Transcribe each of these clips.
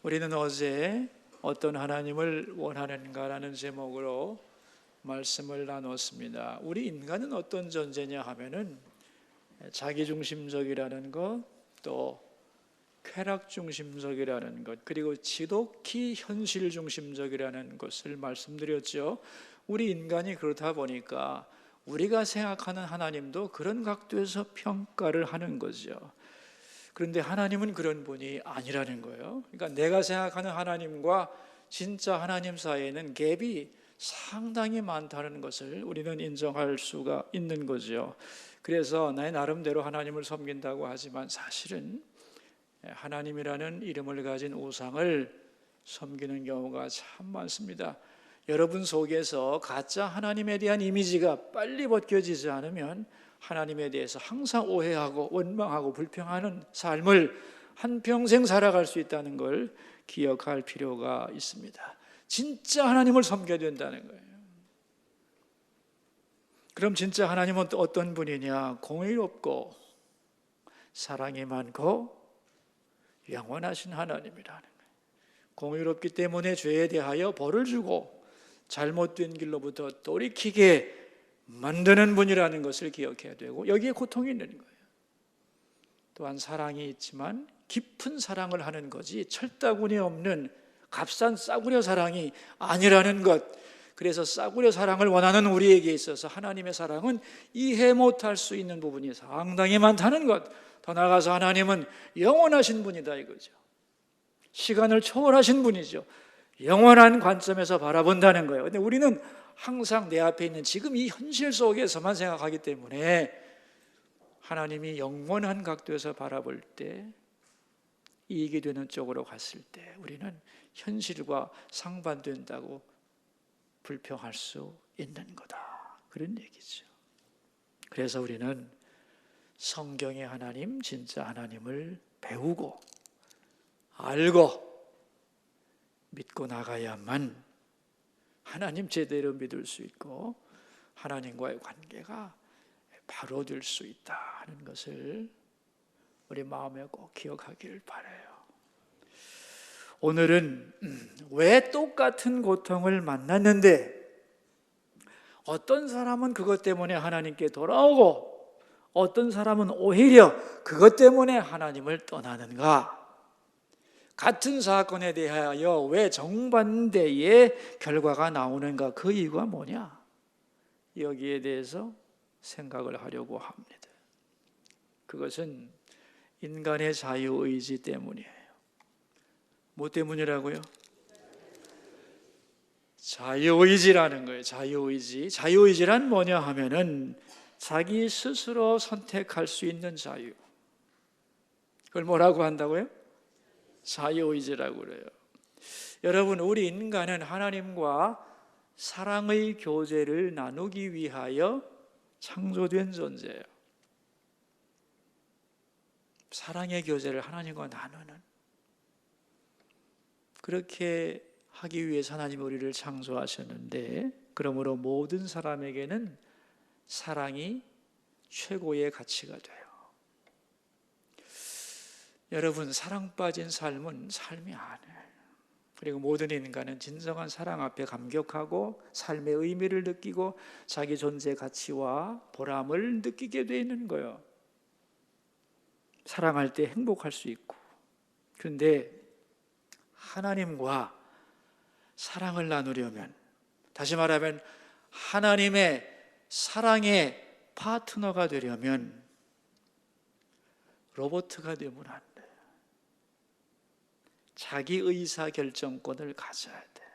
우리는 어제 어떤 하나님을 원하는가라는 제목으로 말씀을 나눴습니다. 우리 인간은 어떤 존재냐 하면은 자기중심적이라는 것, 또 쾌락중심적이라는 것, 그리고 지독히 현실중심적이라는 것을 말씀드렸죠. 우리 인간이 그렇다 보니까 우리가 생각하는 하나님도 그런 각도에서 평가를 하는 거죠. 그런데 하나님은 그런 분이 아니라는 거예요. 그러니까 내가 생각하는 하나님과 진짜 하나님 사이에는 갭이 상당히 많다는 것을 우리는 인정할 수가 있는 거죠. 그래서 나의 나름대로 하나님을 섬긴다고 하지만 사실은 하나님이라는 이름을 가진 우상을 섬기는 경우가 참 많습니다. 여러분 속에서 가짜 하나님에 대한 이미지가 빨리 벗겨지지 않으면 하나님에 대해서 항상 오해하고 원망하고 불평하는 삶을 한평생 살아갈 수 있다는 걸 기억할 필요가 있습니다. 진짜 하나님을 섬겨야 된다는 거예요. 그럼 진짜 하나님은 또 어떤 분이냐? 공의롭고 사랑이 많고 영원하신 하나님이라는 거예요. 공의롭기 때문에 죄에 대하여 벌을 주고 잘못된 길로부터 돌이키게 만드는 분이라는 것을 기억해야 되고, 여기에 고통이 있는 거예요. 또한 사랑이 있지만 깊은 사랑을 하는 거지 철다구니 없는 값싼 싸구려 사랑이 아니라는 것. 그래서 싸구려 사랑을 원하는 우리에게 있어서 하나님의 사랑은 이해 못할 수 있는 부분이 상당히 많다는 것. 더 나아가서 하나님은 영원하신 분이다 이거죠. 시간을 초월하신 분이죠. 영원한 관점에서 바라본다는 거예요. 근데 우리는 항상 내 앞에 있는 지금 이 현실 속에서만 생각하기 때문에 하나님이 영원한 각도에서 바라볼 때 이익이 되는 쪽으로 갔을 때 우리는 현실과 상반된다고 불평할 수 있는 거다, 그런 얘기죠. 그래서 우리는 성경의 하나님, 진짜 하나님을 배우고 알고 믿고 나가야만 하나님 제대로 믿을 수 있고 하나님과의 관계가 바로 될 수 있다는 것을 우리 마음에 꼭 기억하기를 바라요. 오늘은 왜 똑같은 고통을 만났는데 어떤 사람은 그것 때문에 하나님께 돌아오고 어떤 사람은 오히려 그것 때문에 하나님을 떠나는가? 같은 사건에 대하여 왜 정반대의 결과가 나오는가? 그 이유가 뭐냐? 여기에 대해서 생각을 하려고 합니다. 그것은 인간의 자유의지 때문이에요. 뭐 때문이라고요? 자유의지라는 거예요. 자유의지. 자유의지란 뭐냐 하면은 자기 스스로 선택할 수 있는 자유. 그걸 뭐라고 한다고요? 자유의지라고 그래요. 여러분, 우리 인간은 하나님과 사랑의 교제를 나누기 위하여 창조된 존재예요. 사랑의 교제를 하나님과 나누는, 그렇게 하기 위해서 하나님이 우리를 창조하셨는데, 그러므로 모든 사람에게는 사랑이 최고의 가치가 돼요. 여러분, 사랑 빠진 삶은 삶이 아니에요. 그리고 모든 인간은 진정한 사랑 앞에 감격하고 삶의 의미를 느끼고 자기 존재 가치와 보람을 느끼게 되는 거예요. 사랑할 때 행복할 수 있고. 그런데 하나님과 사랑을 나누려면, 다시 말하면 하나님의 사랑의 파트너가 되려면 로봇가 되면 안 돼요. 자기 의사결정권을 가져야 돼요.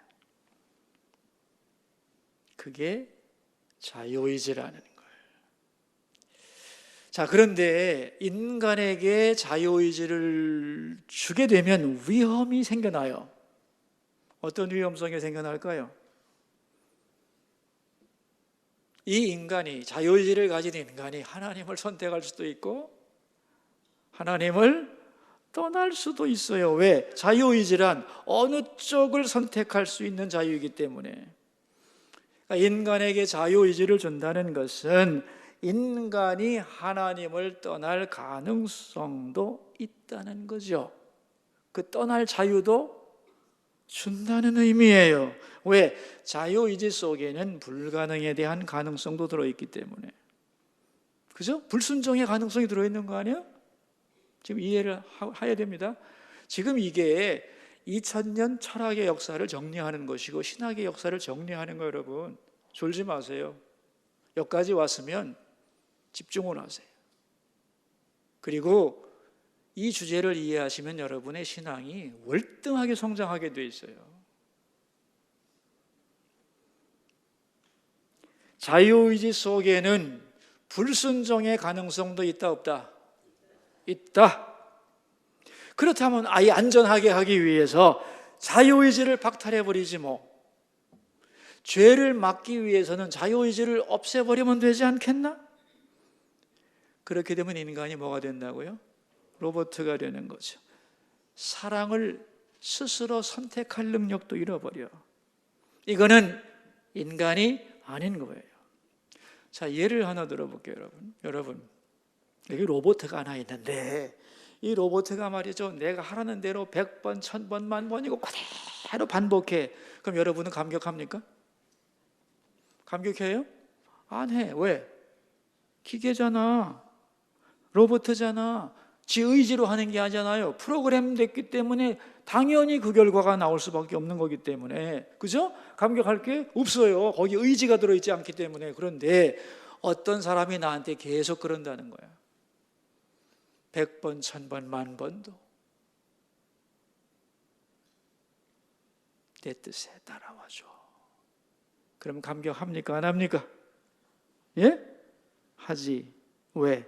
그게 자유의지라는 거예요. 자, 그런데 인간에게 자유의지를 주게 되면 위험이 생겨나요. 어떤 위험성이 생겨날까요? 이 인간이, 자유의지를 가진 인간이 하나님을 선택할 수도 있고 하나님을 떠날 수도 있어요. 왜? 자유의지란 어느 쪽을 선택할 수 있는 자유이기 때문에. 그러니까 인간에게 자유의지를 준다는 것은 인간이 하나님을 떠날 가능성도 있다는 거죠. 그 떠날 자유도 준다는 의미예요. 왜? 자유의지 속에는 불가능에 대한 가능성도 들어있기 때문에. 그죠? 불순종의 가능성이 들어있는 거 아니에요? 지금 이해를 해야 됩니다. 지금 이게 2000년 철학의 역사를 정리하는 것이고 신학의 역사를 정리하는 거, 여러분. 졸지 마세요. 여기까지 왔으면 집중을 하세요. 그리고 이 주제를 이해하시면 여러분의 신앙이 월등하게 성장하게 돼 있어요. 자유의지 속에는 불순종의 가능성도 있다, 없다? 있다. 그렇다면 아예 안전하게 하기 위해서 자유의지를 박탈해버리지 뭐. 죄를 막기 위해서는 자유의지를 없애버리면 되지 않겠나? 그렇게 되면 인간이 뭐가 된다고요? 로봇가 되는 거죠. 사랑을 스스로 선택할 능력도 잃어버려. 이거는 인간이 아닌 거예요. 자, 예를 하나 들어볼게요, 여러분. 여기 로봇가 하나 있는데 이 로봇가 말이죠, 내가 하라는 대로 100번, 1000번, 10,000번이고 그대로 반복해. 그럼 여러분은 감격합니까? 감격해요? 안 해. 왜? 기계잖아. 로봇이잖아. 지 의지로 하는 게 아니잖아요. 프로그램 됐기 때문에 당연히 그 결과가 나올 수밖에 없는 거기 때문에. 그죠? 감격할 게 없어요. 거기 의지가 들어있지 않기 때문에. 그런데 어떤 사람이 나한테 계속 그런다는 거야. 100번, 1000번, 10,000번도 내 뜻에 따라와줘. 그럼 감격합니까? 안 합니까? 예? 하지. 왜?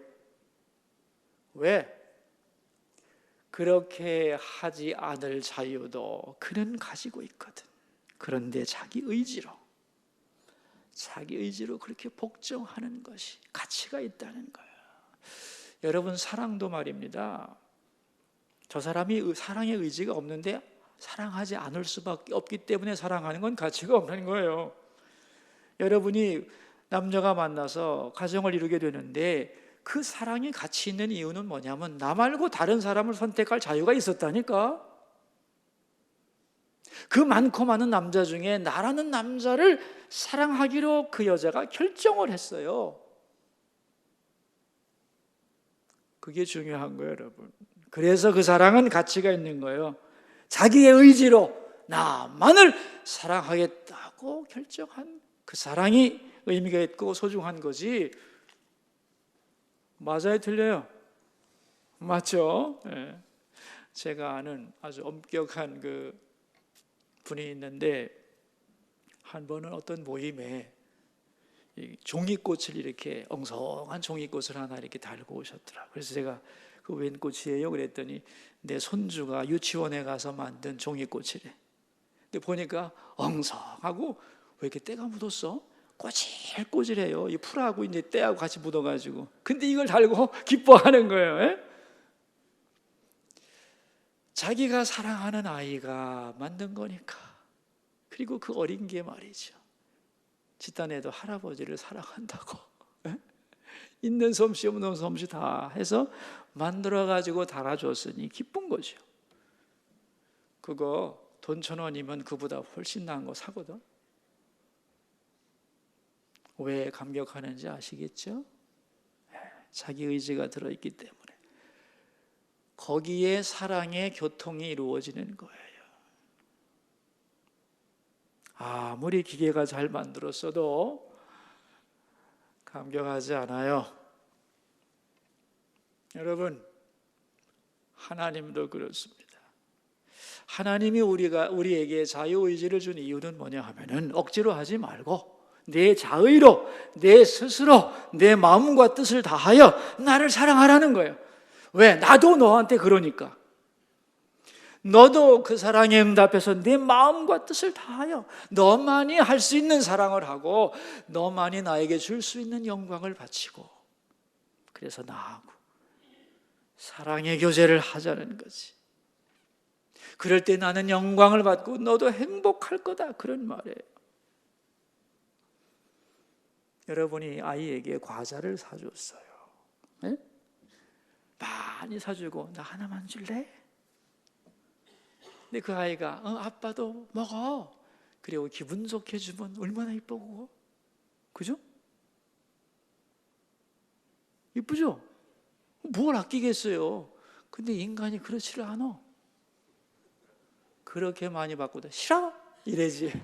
그렇게 하지 않을 자유도 그는 가지고 있거든. 그런데 자기 의지로 그렇게 복종하는 것이 가치가 있다는 거예요. 여러분, 사랑도 말입니다. 저 사람이 사랑의 의지가 없는데 사랑하지 않을 수밖에 없기 때문에 사랑하는 건 가치가 없는 거예요. 여러분이 남녀가 만나서 가정을 이루게 되는데 그 사랑이 가치 있는 이유는 뭐냐면 나 말고 다른 사람을 선택할 자유가 있었다니까. 그 많고 많은 남자 중에 나라는 남자를 사랑하기로 그 여자가 결정을 했어요. 그게 중요한 거예요, 여러분. 그래서 그 사랑은 가치가 있는 거예요. 자기의 의지로 나만을 사랑하겠다고 결정한 그 사랑이 의미가 있고 소중한 거지. 맞아요, 틀려요? 맞죠? 네. 제가 아는 아주 엄격한 그 분이 있는데 한 번은 어떤 모임에 종이꽃을 이렇게 엉성한 종이꽃을 하나 이렇게 달고 오셨더라고요. 그래서 제가 그 웬 꽃이에요? 그랬더니 내 손주가 유치원에 가서 만든 종이꽃이래. 근데 보니까 엉성하고 왜 이렇게 때가 묻었어? 꼬질꼬질해요. 이 풀하고 이제 때하고 같이 묻어가지고. 근데 이걸 달고 기뻐하는 거예요. 에? 자기가 사랑하는 아이가 만든 거니까. 그리고 그 어린 게 말이죠. 집단에도 할아버지를 사랑한다고. 에? 있는 솜씨 없는 솜씨 다 해서 만들어가지고 달아줬으니 기쁜 거죠. 그거 돈 1,000원이면 그보다 훨씬 나은 거 사거든. 왜 감격하는지 아시겠죠? 자기 의지가 들어있기 때문에. 거기에 사랑의 교통이 이루어지는 거예요. 아무리 기계가 잘 만들었어도 감격하지 않아요. 여러분, 하나님도 그렇습니다. 하나님이 우리에게 자유의지를 준 이유는 뭐냐 하면은 억지로 하지 말고 내 자의로, 내 스스로, 내 마음과 뜻을 다하여 나를 사랑하라는 거예요. 왜? 나도 너한테 그러니까. 너도 그 사랑에 응답해서 내 마음과 뜻을 다하여 너만이 할 수 있는 사랑을 하고 너만이 나에게 줄 수 있는 영광을 바치고 그래서 나하고 사랑의 교제를 하자는 거지. 그럴 때 나는 영광을 받고 너도 행복할 거다, 그런 말이에요. 여러분이 아이에게 과자를 사줬어요. 네? 많이 사주고 나 하나만 줄래? 근데 그 아이가 아빠도 먹어. 그리고 기분 좋게 주면 얼마나 이쁘고, 그죠? 이쁘죠? 뭘 아끼겠어요? 근데 인간이 그렇지를 않아. 그렇게 많이 받고도 싫어? 이래지.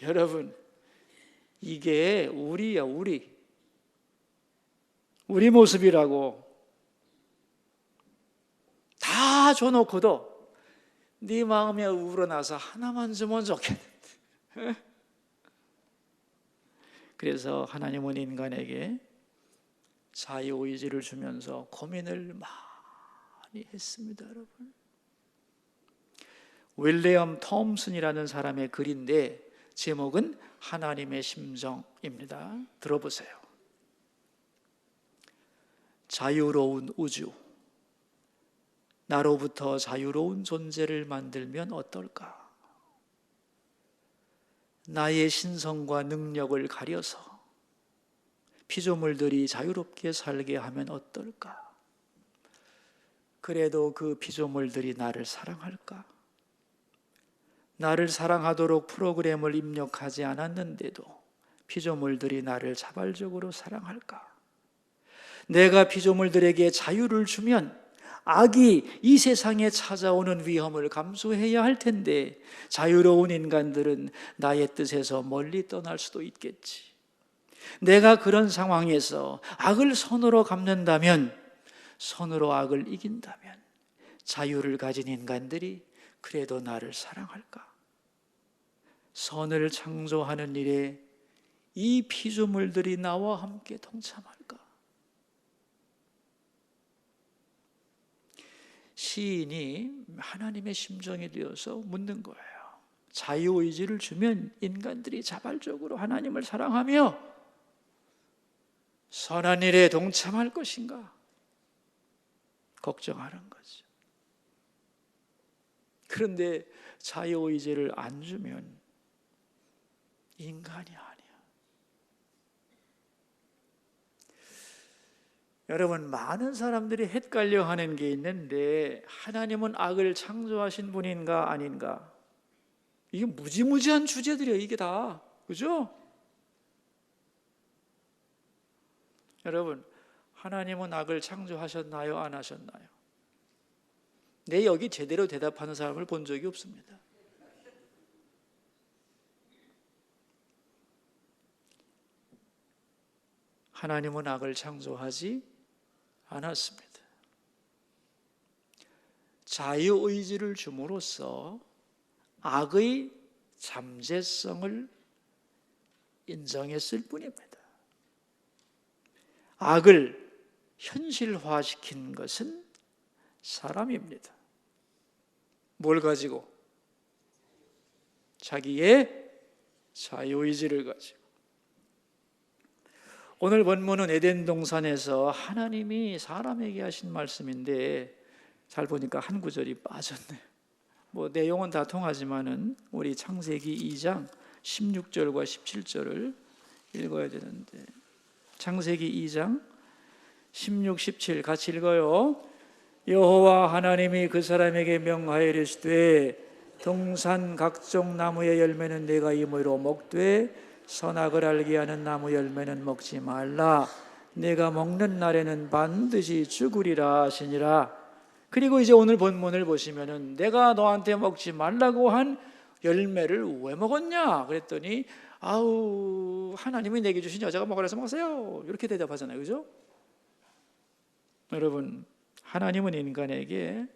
여러분, 이게 우리야, 우리 모습이라고. 다 줘놓고도 네 마음에 우러나서 하나만 주면 좋겠는데. 그래서 하나님은 인간에게 자유의지를 주면서 고민을 많이 했습니다, 여러분. 윌리엄 톰슨이라는 사람의 글인데 제목은 하나님의 심정입니다. 들어보세요. 자유로운 우주, 나로부터 자유로운 존재를 만들면 어떨까? 나의 신성과 능력을 가려서 피조물들이 자유롭게 살게 하면 어떨까? 그래도 그 피조물들이 나를 사랑할까? 나를 사랑하도록 프로그램을 입력하지 않았는데도 피조물들이 나를 자발적으로 사랑할까? 내가 피조물들에게 자유를 주면 악이 이 세상에 찾아오는 위험을 감수해야 할 텐데 자유로운 인간들은 나의 뜻에서 멀리 떠날 수도 있겠지. 내가 그런 상황에서 악을 선으로 갚는다면, 선으로 악을 이긴다면 자유를 가진 인간들이 그래도 나를 사랑할까? 선을 창조하는 일에 이 피조물들이 나와 함께 동참할까? 시인이 하나님의 심정이 되어서 묻는 거예요. 자유의지를 주면 인간들이 자발적으로 하나님을 사랑하며 선한 일에 동참할 것인가? 걱정하는 거죠. 그런데 자유의지를 안 주면 인간이 아니야. 여러분, 많은 사람들이 헷갈려 하는 게 있는데 하나님은 악을 창조하신 분인가 아닌가? 이게 무지무지한 주제들이에요, 이게 다. 그죠? 여러분, 하나님은 악을 창조하셨나요? 안 하셨나요? 내 여기 제대로 대답하는 사람을 본 적이 없습니다. 하나님은 악을 창조하지 않았습니다. 자유의지를 줌으로써 악의 잠재성을 인정했을 뿐입니다. 악을 현실화시킨 것은 사람입니다. 뭘 가지고? 자기의 자유의지를 가지고. 오늘 본문은 에덴 동산에서 하나님이 사람에게 하신 말씀인데 잘 보니까 한 구절이 빠졌네요. 뭐 내용은 다 통하지만은 우리 창세기 2장 16절과 17절을 읽어야 되는데, 창세기 2장 16, 17 같이 읽어요. 여호와 하나님이 그 사람에게 명하여 이르시되 동산 각종 나무의 열매는 내가 임의로 먹되 선악을 알게 하는 나무 열매는 먹지 말라. 내가 먹는 날에는 반드시 죽으리라 하시니라. 그리고 이제 오늘 본문을 보시면은 내가 너한테 먹지 말라고 한 열매를 왜 먹었냐 그랬더니 아우 하나님이 내게 주신 여자가 먹으라서 먹으세요, 이렇게 대답하잖아요. 그죠? 여러분, 하나님은 인간에게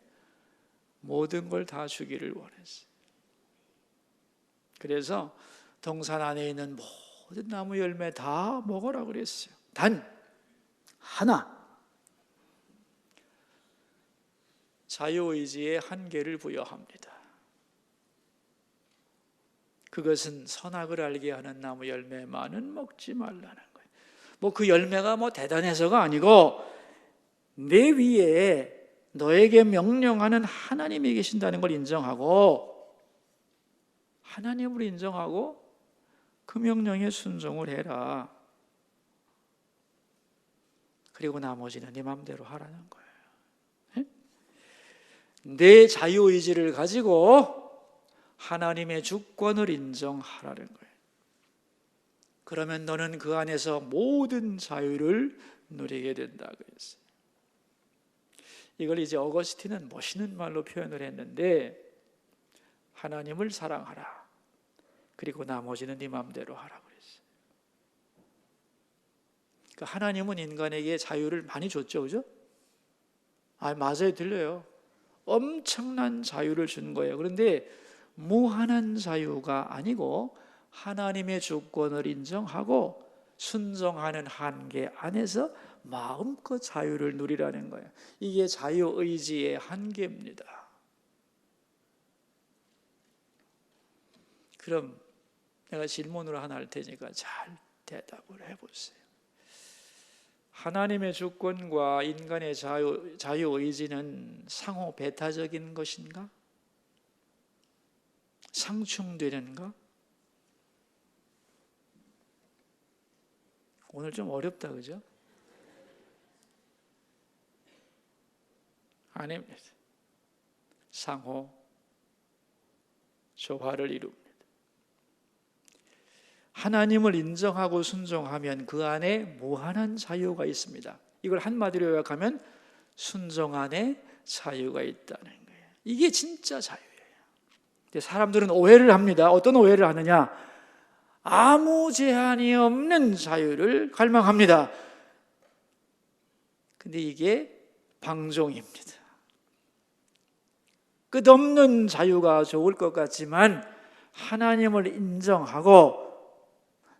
모든 걸 다 주기를 원했어요. 그래서 동산 안에 있는 모든 나무 열매 다 먹으라 그랬어요. 단 하나, 자유의지에 한계를 부여합니다. 그것은 선악을 알게 하는 나무 열매만은 먹지 말라는 거예요. 뭐 그 열매가 뭐 대단해서가 아니고 내 위에 너에게 명령하는 하나님이 계신다는 걸 인정하고, 하나님을 인정하고 그 명령에 순종을 해라. 그리고 나머지는 네 마음대로 하라는 거예요. 내 자유의지를 가지고 하나님의 주권을 인정하라는 거예요. 그러면 너는 그 안에서 모든 자유를 누리게 된다고 했어요. 이걸 이제 어거스틴은 멋있는 말로 표현을 했는데, 하나님을 사랑하라, 그리고 나머지는 네 마음대로 하라 그랬어요. 그러니까 하나님은 인간에게 자유를 많이 줬죠, 그죠? 맞아요, 들려요. 엄청난 자유를 준 거예요. 그런데 무한한 자유가 아니고 하나님의 주권을 인정하고 순종하는 한계 안에서 마음껏 자유를 누리라는 거예요. 이게 자유의지의 한계입니다. 그럼 내가 질문으로 하나 할 테니까 잘 대답을 해보세요. 하나님의 주권과 인간의 자유의지는 상호 배타적인 것인가? 상충되는가? 오늘 좀 어렵다, 그죠? 아닙니다. 상호 조화를 이룹니다. 하나님을 인정하고 순종하면 그 안에 무한한 자유가 있습니다. 이걸 한마디로 요약하면 순종 안에 자유가 있다는 거예요. 이게 진짜 자유예요. 근데 사람들은 오해를 합니다. 어떤 오해를 하느냐? 아무 제한이 없는 자유를 갈망합니다. 근데 이게 방종입니다. 끝없는 자유가 좋을 것 같지만 하나님을 인정하고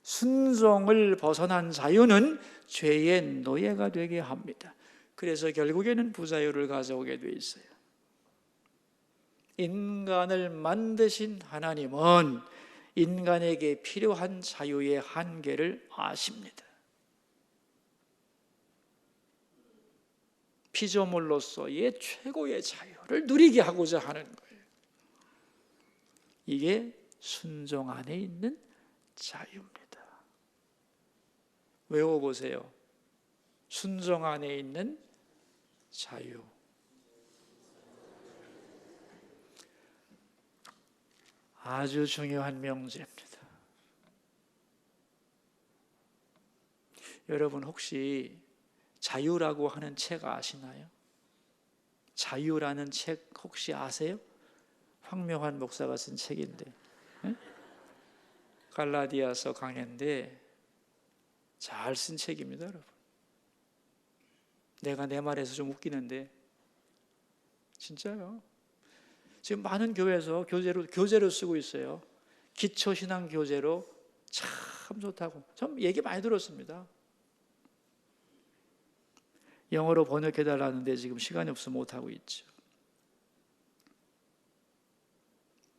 순종을 벗어난 자유는 죄의 노예가 되게 합니다. 그래서 결국에는 부자유를 가져오게 돼 있어요. 인간을 만드신 하나님은 인간에게 필요한 자유의 한계를 아십니다. 피조물로서의 최고의 자유를 누리게 하고자 하는 거예요. 이게 순종 안에 있는 자유입니다. 외워보세요. 순종 안에 있는 자유. 아주 중요한 명제입니다. 여러분 혹시 자유라고 하는 책 아시나요? 자유라는 책 혹시 아세요? 황명환 목사가 쓴 책인데, 갈라디아서 강해인데 잘 쓴 책입니다, 여러분. 내가 내 말에서 좀 웃기는데 진짜요. 지금 많은 교회에서 교재로 쓰고 있어요. 기초신앙 교재로 참 좋다고. 전 얘기 많이 들었습니다. 영어로 번역해달라는데 지금 시간이 없어서 못하고 있죠.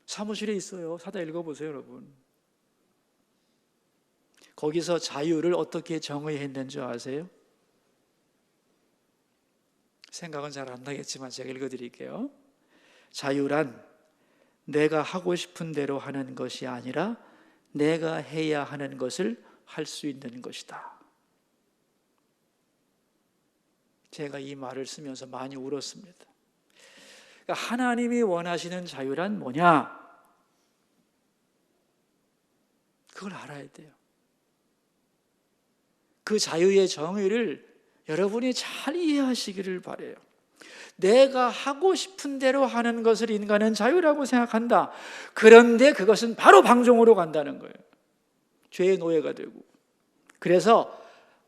사무실에 있어요. 사다 읽어보세요, 여러분. 거기서 자유를 어떻게 정의했는지 아세요? 생각은 잘 안 나겠지만 제가 읽어드릴게요. 자유란 내가 하고 싶은 대로 하는 것이 아니라 내가 해야 하는 것을 할 수 있는 것이다. 제가 이 말을 쓰면서 많이 울었습니다. 그러니까 하나님이 원하시는 자유란 뭐냐? 그걸 알아야 돼요. 그 자유의 정의를 여러분이 잘 이해하시기를 바라요. 내가 하고 싶은 대로 하는 것을 인간은 자유라고 생각한다. 그런데 그것은 바로 방종으로 간다는 거예요. 죄의 노예가 되고. 그래서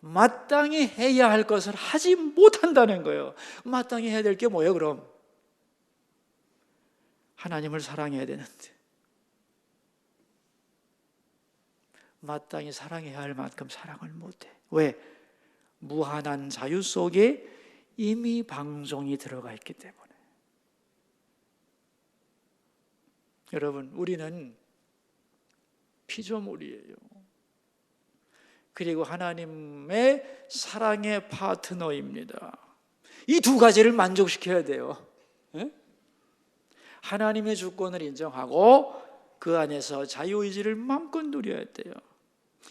마땅히 해야 할 것을 하지 못한다는 거예요. 마땅히 해야 될 게 뭐예요, 그럼? 하나님을 사랑해야 되는데 마땅히 사랑해야 할 만큼 사랑을 못해. 왜? 무한한 자유 속에 이미 방종이 들어가 있기 때문에. 여러분, 우리는 피조물이에요. 그리고 하나님의 사랑의 파트너입니다. 이 두 가지를 만족시켜야 돼요. 하나님의 주권을 인정하고 그 안에서 자유의지를 마음껏 누려야 돼요.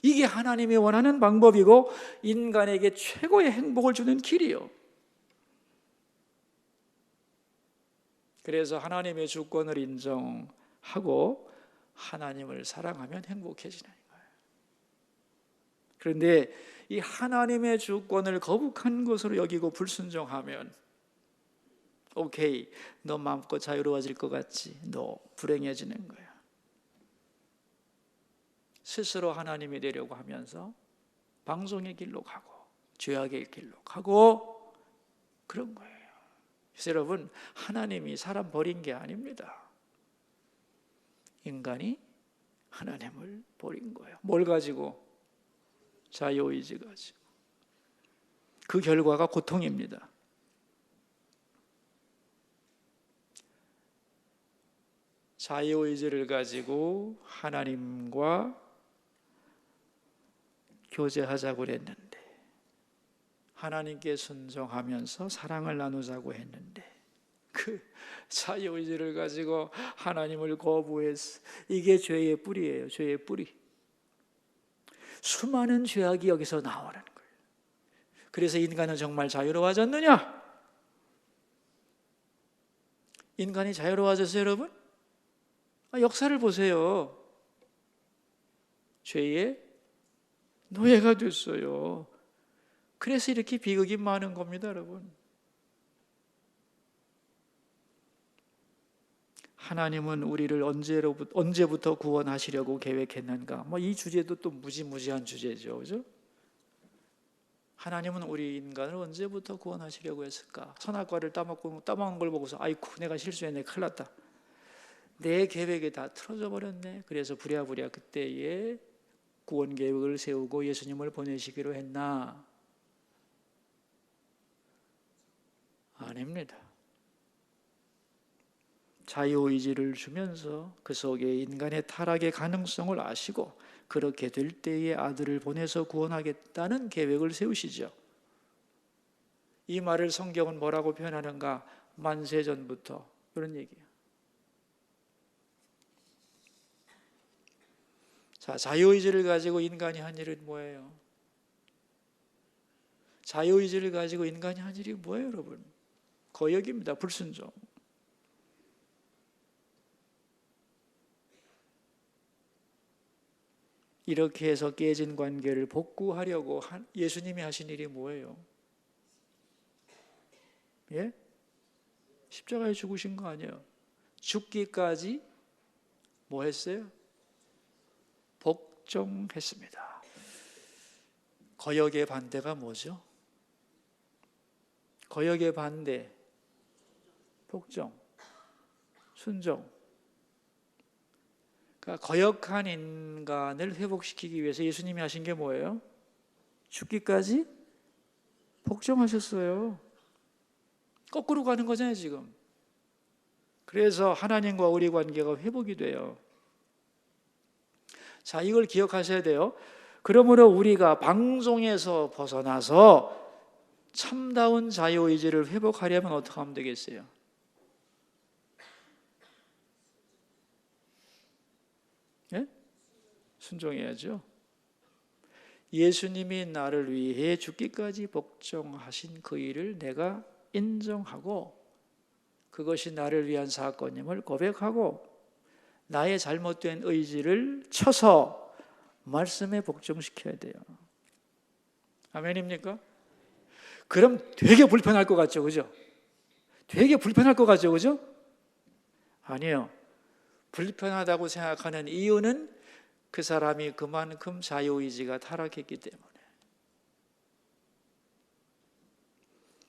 이게 하나님이 원하는 방법이고 인간에게 최고의 행복을 주는 길이요. 그래서 하나님의 주권을 인정하고 하나님을 사랑하면 행복해지는 거예요. 그런데 이 하나님의 주권을 거북한 것으로 여기고 불순종하면 오케이, 너 마음껏 자유로워질 것 같지? 너 불행해지는 거야. 스스로 하나님이 되려고 하면서 방종의 길로 가고 죄악의 길로 가고 그런 거예요. 그래서 여러분, 하나님이 사람 버린 게 아닙니다. 인간이 하나님을 버린 거예요. 뭘 가지고? 자유의지 가지고. 그 결과가 고통입니다. 자유의지를 가지고 하나님과 교제하자고 했는데, 하나님께 순종하면서 사랑을 나누자고 했는데, 그 자유의지를 가지고 하나님을 거부했어. 이게 죄의 뿌리예요. 죄의 뿌리. 수많은 죄악이 여기서 나오는 거예요. 그래서 인간은 정말 자유로워졌느냐? 인간이 자유로워졌어요, 여러분? 역사를 보세요. 죄의 노예가 됐어요. 그래서 이렇게 비극이 많은 겁니다, 여러분. 하나님은 우리를 언제부터 구원하시려고 계획했는가? 이 주제도 또 무지무지한 주제죠, 그죠? 하나님은 우리 인간을 언제부터 구원하시려고 했을까? 선악과를 따먹는 걸 보고서 아이쿠, 내가 실수했네, 큰일 났다. 내 계획이 다 틀어져 버렸네. 그래서 부랴부랴 그때에 구원 계획을 세우고 예수님을 보내시기로 했나? 아닙니다. 자유의지를 주면서 그 속에 인간의 타락의 가능성을 아시고 그렇게 될 때에 아들을 보내서 구원하겠다는 계획을 세우시죠. 이 말을 성경은 뭐라고 표현하는가? 만세전부터 그런 얘기예요. 자, 자유의지를 가지고 인간이 한 일은 뭐예요? 자유의지를 가지고 인간이 한 일이 뭐예요, 여러분? 거역입니다. 불순종. 이렇게 해서 깨진 관계를 복구하려고 예수님이 하신 일이 뭐예요? 예? 십자가에 죽으신 거 아니에요? 죽기까지 뭐 했어요? 복종했습니다. 거역의 반대가 뭐죠? 거역의 반대, 복종, 순종. 그러니까 거역한 인간을 회복시키기 위해서 예수님이 하신 게 뭐예요? 죽기까지 복종하셨어요. 거꾸로 가는 거잖아요, 지금. 그래서 하나님과 우리 관계가 회복이 돼요. 자, 이걸 기억하셔야 돼요. 그러므로 우리가 방종에서 벗어나서 참다운 자유의지를 회복하려면 어떻게 하면 되겠어요? 예? 순종해야죠. 예수님이 나를 위해 죽기까지 복종하신 그 일을 내가 인정하고 그것이 나를 위한 사건임을 고백하고 나의 잘못된 의지를 쳐서 말씀에 복종시켜야 돼요. 아멘입니까? 그럼 되게 불편할 것 같죠, 그죠? 되게 불편할 것 같죠, 그죠? 아니에요. 불편하다고 생각하는 이유는 그 사람이 그만큼 자유의지가 타락했기 때문에.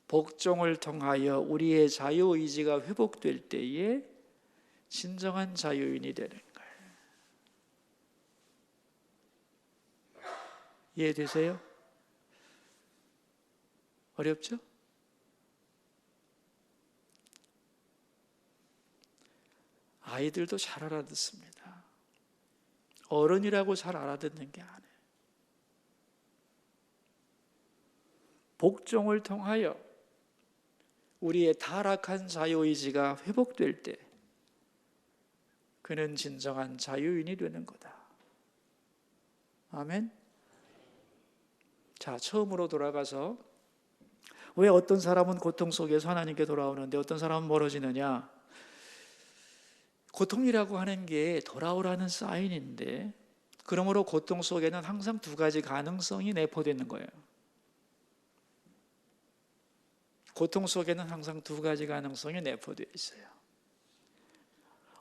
복종을 통하여 우리의 자유의지가 회복될 때에 진정한 자유인이 되는 거예요. 이해되세요? 어렵죠? 아이들도 잘 알아듣습니다. 어른이라고 잘 알아듣는 게 아니에요. 복종을 통하여 우리의 타락한 자유의지가 회복될 때 그는 진정한 자유인이 되는 거다. 아멘. 자, 처음으로 돌아가서 왜 어떤 사람은 고통 속에서 하나님께 돌아오는데 어떤 사람은 멀어지느냐? 고통이라고 하는 게 돌아오라는 사인인데, 그러므로 고통 속에는 항상 두 가지 가능성이 내포되는 거예요. 고통 속에는 항상 두 가지 가능성이 내포되어 있어요.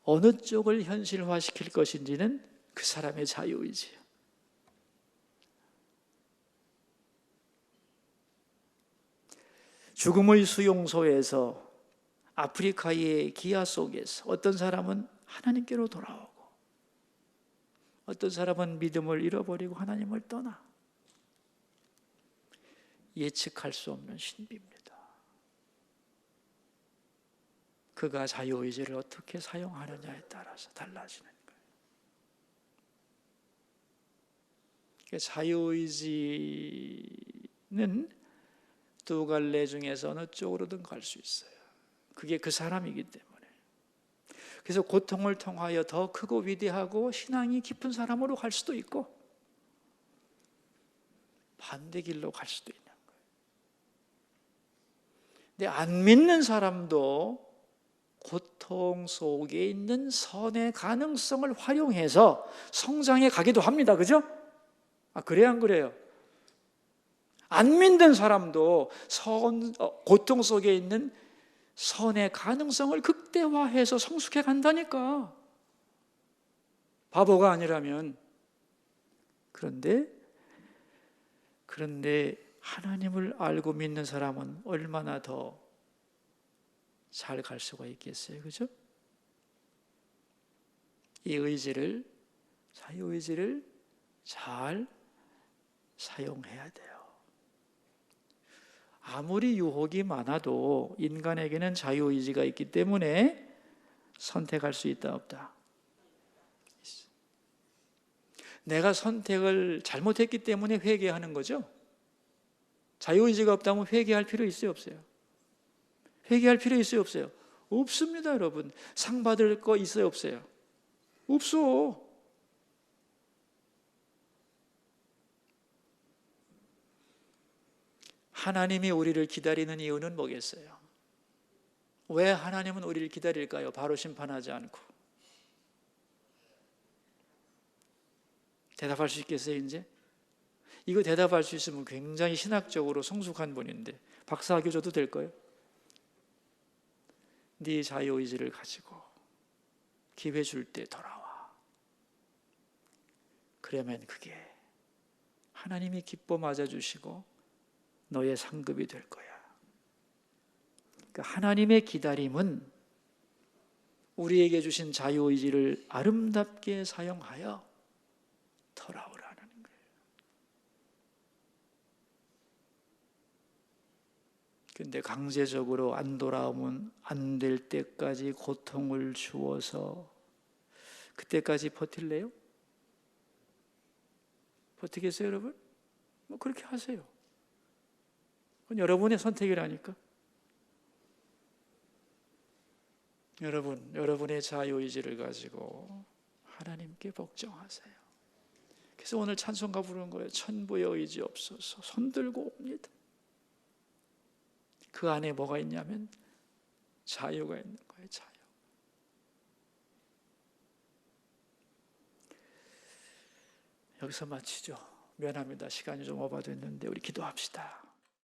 어느 쪽을 현실화시킬 것인지는 그 사람의 자유의지예요. 죽음의 수용소에서 아프리카의 기아 속에서 어떤 사람은 하나님께로 돌아오고, 어떤 사람은 믿음을 잃어버리고 하나님을 떠나. 예측할 수 없는 신비입니다. 그가 자유의지를 어떻게 사용하느냐에 따라서 달라지는 거예요. 자유의지는 두 갈래 중에서 어느 쪽으로든 갈 수 있어요. 그게 그 사람이기 때문에. 그래서 고통을 통하여 더 크고 위대하고 신앙이 깊은 사람으로 갈 수도 있고, 반대 길로 갈 수도 있는 거예요. 근데 안 믿는 사람도 고통 속에 있는 선의 가능성을 활용해서 성장해 가기도 합니다. 그죠? 그래요, 안 그래요? 안 믿는 사람도 고통 속에 있는 선의 가능성을 극대화해서 성숙해 간다니까. 바보가 아니라면. 그런데 하나님을 알고 믿는 사람은 얼마나 더 잘 갈 수가 있겠어요. 그죠? 이 의지를, 자유의지를 잘 사용해야 돼요. 아무리 유혹이 많아도 인간에게는 자유의지가 있기 때문에 선택할 수 있다 없다? 내가 선택을 잘못했기 때문에 회개하는 거죠. 자유의지가 없다면 회개할 필요 있어요 없어요? 회개할 필요 있어요 없어요? 없습니다. 여러분, 상 받을 거 있어요 없어요? 없어. 하나님이 우리를 기다리는 이유는 뭐겠어요? 왜 하나님은 우리를 기다릴까요? 바로 심판하지 않고. 대답할 수 있겠어요 이제? 이거 대답할 수 있으면 굉장히 신학적으로 성숙한 분인데 박사학위 줘도 될 거예요? 네 자유의지를 가지고 기회 줄 때 돌아와. 그러면 그게 하나님이 기뻐 맞아주시고 너의 상급이 될 거야. 그러니까 하나님의 기다림은 우리에게 주신 자유의지를 아름답게 사용하여 돌아오라는 거예요. 그런데 강제적으로 안 돌아오면 안 될 때까지 고통을 주어서 그때까지 버틸래요? 버티겠어요, 여러분? 그렇게 하세요. 그건 여러분의 선택이라니까. 여러분의 자유의지를 가지고 하나님께 복종하세요. 그래서 오늘 찬송가 부르는 거예요. 천부의 의지 없어서 손들고 옵니다. 그 안에 뭐가 있냐면 자유가 있는 거예요. 자유. 여기서 마치죠. 미안합니다. 시간이 좀 오버됐는데 우리 기도합시다.